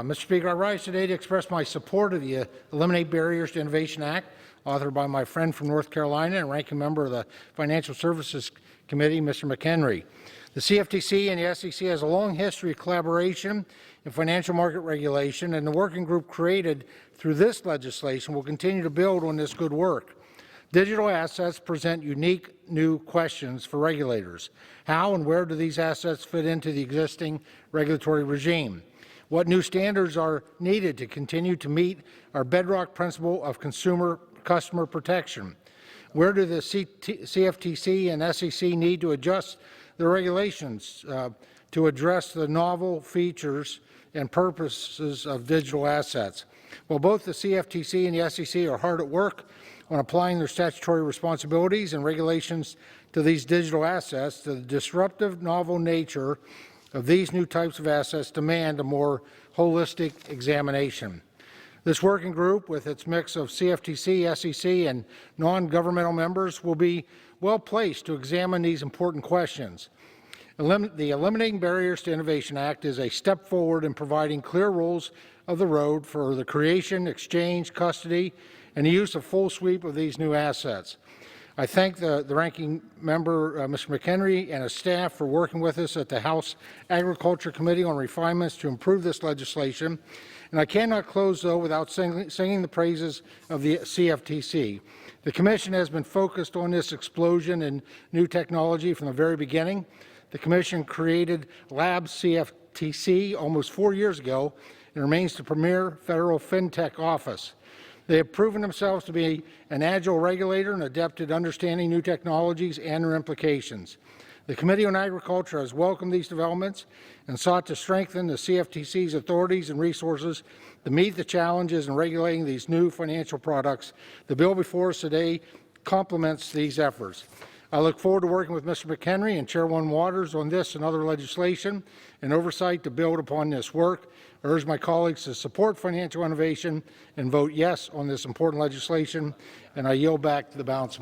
Mr. Speaker, I rise today to express my support of the Eliminate Barriers to Innovation Act, authored by my friend from North Carolina and ranking member of the Financial Services Committee, Mr. McHenry. The CFTC and the SEC has a long history of collaboration in financial market regulation, and the working group created through this legislation will continue to build on this good work. Digital assets present unique new questions for regulators. How and where do these assets fit into the existing regulatory regime? What new standards are needed to continue to meet our bedrock principle of customer protection? Where do the CFTC and SEC need to adjust their regulations to address the novel features and purposes of digital assets? Well, both the CFTC and the SEC are hard at work on applying their statutory responsibilities and regulations to these digital assets. The disruptive, novel nature of these new types of assets demand a more holistic examination. This working group, with its mix of CFTC, SEC, and non-governmental members, will be well placed to examine these important questions. The Eliminating Barriers to Innovation Act is a step forward in providing clear rules of the road for the creation, exchange, custody, and the use of full sweep of these new assets. I thank the ranking member, Mr. McHenry, and his staff for working with us at the House Agriculture Committee on refinements to improve this legislation. And I cannot close, though, without singing the praises of the CFTC. The Commission has been focused on this explosion in new technology from the very beginning. The Commission created Lab CFTC almost 4 years ago and remains the premier federal fintech office. They have proven themselves to be an agile regulator and adept at understanding new technologies and their implications. The Committee on Agriculture has welcomed these developments and sought to strengthen the CFTC's authorities and resources to meet the challenges in regulating these new financial products. The bill before us today complements these efforts. I look forward to working with Mr. McHenry and Chairwoman Waters on this and other legislation and oversight to build upon this work. I urge my colleagues to support financial innovation and vote yes on this important legislation, and I yield back to the balance of my